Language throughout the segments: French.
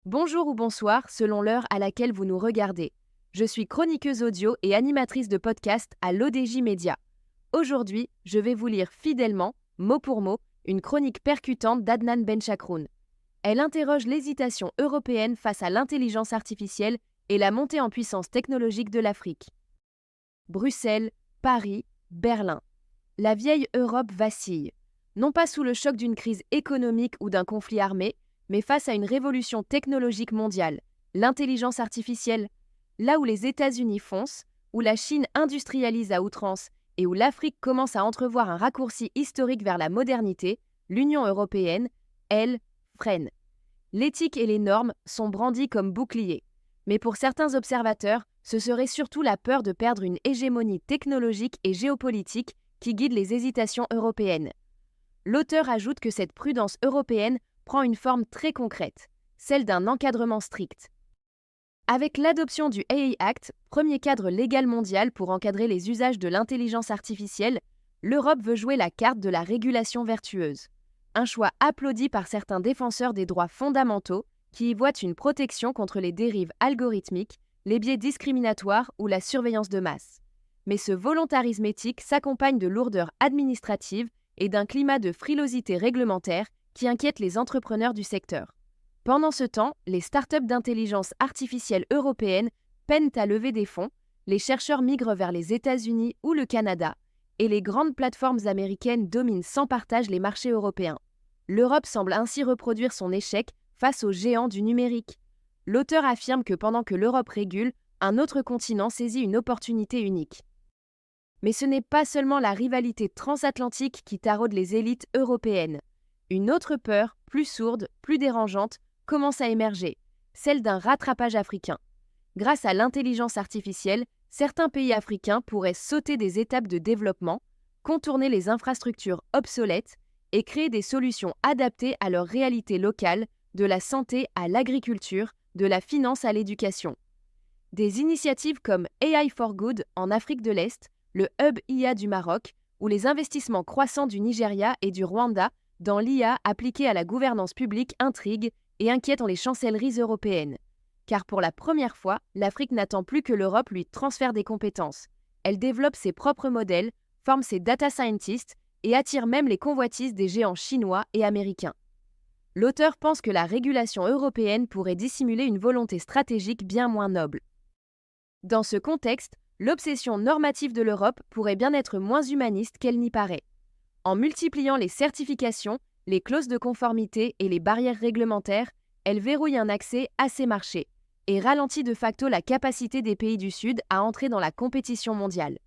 Bonjour ou bonsoir selon l'heure à laquelle vous nous regardez. Je suis chroniqueuse audio et animatrice de podcast à l'ODJ Média. Aujourd'hui, je vais vous lire fidèlement, mot pour mot, une chronique percutante d'Adnan Benchakroun. Elle interroge l'hésitation européenne face à l'intelligence artificielle et la montée en puissance technologique de l'Afrique. Bruxelles, Paris, Berlin. La vieille Europe vacille. Non pas sous le choc d'une crise économique ou d'un conflit armé, mais face à une révolution technologique mondiale, l'intelligence artificielle, là où les États-Unis foncent, où la Chine industrialise à outrance et où l'Afrique commence à entrevoir un raccourci historique vers la modernité, l'Union européenne, elle, freine. L'éthique et les normes sont brandies comme boucliers. Mais pour certains observateurs, ce serait surtout la peur de perdre une hégémonie technologique et géopolitique qui guide les hésitations européennes. L'auteur ajoute que cette prudence européenne prend une forme très concrète, celle d'un encadrement strict. Avec l'adoption du AI Act, premier cadre légal mondial pour encadrer les usages de l'intelligence artificielle, l'Europe veut jouer la carte de la régulation vertueuse. Un choix applaudi par certains défenseurs des droits fondamentaux qui y voient une protection contre les dérives algorithmiques, les biais discriminatoires ou la surveillance de masse. Mais ce volontarisme éthique s'accompagne de lourdeurs administratives et d'un climat de frilosité réglementaire qui inquiète les entrepreneurs du secteur. Pendant ce temps, les startups d'intelligence artificielle européennes peinent à lever des fonds, les chercheurs migrent vers les États-Unis ou le Canada, et les grandes plateformes américaines dominent sans partage les marchés européens. L'Europe semble ainsi reproduire son échec face aux géants du numérique. L'auteur affirme que pendant que l'Europe régule, un autre continent saisit une opportunité unique. Mais ce n'est pas seulement la rivalité transatlantique qui taraude les élites européennes. Une autre peur, plus sourde, plus dérangeante, commence à émerger, celle d'un rattrapage africain. Grâce à l'intelligence artificielle, certains pays africains pourraient sauter des étapes de développement, contourner les infrastructures obsolètes et créer des solutions adaptées à leur réalité locale, de la santé à l'agriculture, de la finance à l'éducation. Des initiatives comme AI for Good en Afrique de l'Est, le Hub IA du Maroc ou les investissements croissants du Nigeria et du Rwanda dans l'IA appliquée à la gouvernance publique intriguent et inquiètent les chancelleries européennes. Car pour la première fois, l'Afrique n'attend plus que l'Europe lui transfère des compétences. Elle développe ses propres modèles, forme ses data scientists et attire même les convoitises des géants chinois et américains. L'auteur pense que la régulation européenne pourrait dissimuler une volonté stratégique bien moins noble. Dans ce contexte, l'obsession normative de l'Europe pourrait bien être moins humaniste qu'elle n'y paraît. En multipliant les certifications, les clauses de conformité et les barrières réglementaires, elle verrouille un accès à ces marchés et ralentit de facto la capacité des pays du Sud à entrer dans la compétition mondiale.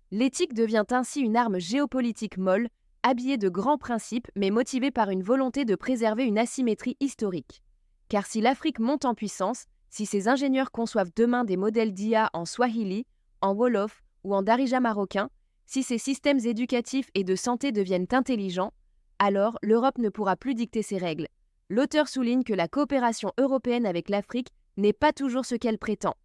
L'éthique devient ainsi une arme géopolitique molle, habillée de grands principes mais motivée par une volonté de préserver une asymétrie historique. Car si l'Afrique monte en puissance, si ses ingénieurs conçoivent demain des modèles d'IA en Swahili, en Wolof ou en Darija marocain, si ces systèmes éducatifs et de santé deviennent intelligents, alors l'Europe ne pourra plus dicter ses règles. L'auteur souligne que la coopération européenne avec l'Afrique n'est pas toujours ce qu'elle prétend.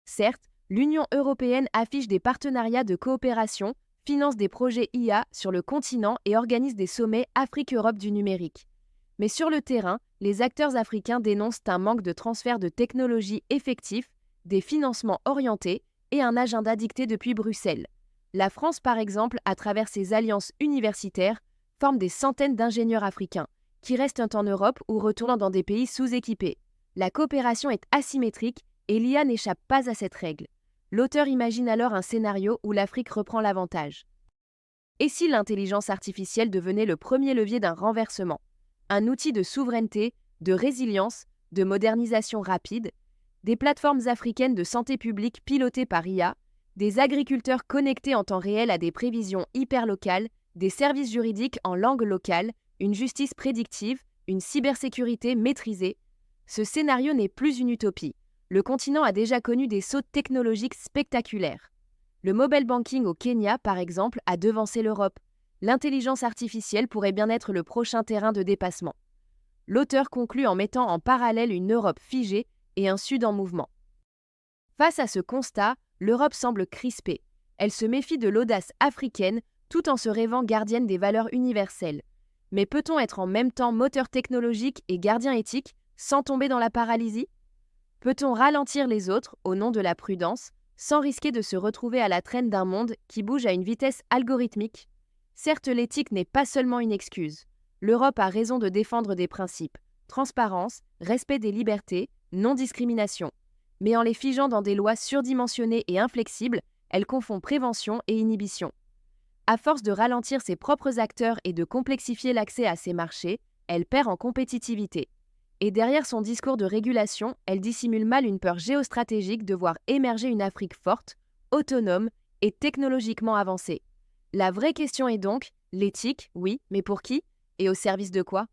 Certes, l'Union européenne affiche des partenariats de coopération, finance des projets IA sur le continent et organise des sommets Afrique-Europe du numérique. Mais sur le terrain, les acteurs africains dénoncent un manque de transfert de technologies effectifs, des financements orientés et un agenda dicté depuis Bruxelles. La France, par exemple, à travers ses alliances universitaires, forme des centaines d'ingénieurs africains, qui restent en Europe ou retournent dans des pays sous-équipés. La coopération est asymétrique et l'IA n'échappe pas à cette règle. L'auteur imagine alors un scénario où l'Afrique reprend l'avantage. Et si l'intelligence artificielle devenait le premier levier d'un renversement, un outil de souveraineté, de résilience, de modernisation rapide, des plateformes africaines de santé publique pilotées par IA, des agriculteurs connectés en temps réel à des prévisions hyperlocales, des services juridiques en langue locale, une justice prédictive, une cybersécurité maîtrisée. Ce scénario n'est plus une utopie. Le continent a déjà connu des sauts technologiques spectaculaires. Le mobile banking au Kenya, par exemple, a devancé l'Europe. L'intelligence artificielle pourrait bien être le prochain terrain de dépassement. L'auteur conclut en mettant en parallèle une Europe figée et un Sud en mouvement. Face à ce constat, l'Europe semble crispée. Elle se méfie de l'audace africaine tout en se rêvant gardienne des valeurs universelles. Mais peut-on être en même temps moteur technologique et gardien éthique sans tomber dans la paralysie? Peut-on ralentir les autres au nom de la prudence, sans risquer de se retrouver à la traîne d'un monde qui bouge à une vitesse algorithmique? Certes, l'éthique n'est pas seulement une excuse. L'Europe a raison de défendre des principes: transparence, respect des libertés, non-discrimination. Mais en les figeant dans des lois surdimensionnées et inflexibles, elle confond prévention et inhibition. À force de ralentir ses propres acteurs et de complexifier l'accès à ses marchés, elle perd en compétitivité. Et derrière son discours de régulation, elle dissimule mal une peur géostratégique de voir émerger une Afrique forte, autonome et technologiquement avancée. La vraie question est donc, l'éthique, oui, mais pour qui? Et au service de quoi?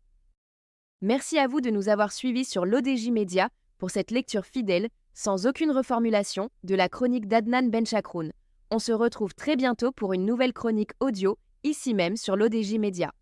Merci à vous de nous avoir suivis sur l'ODJ Média pour cette lecture fidèle, sans aucune reformulation, de la chronique d'Adnan Benchakroun. On se retrouve très bientôt pour une nouvelle chronique audio, ici même sur l'ODJ Média.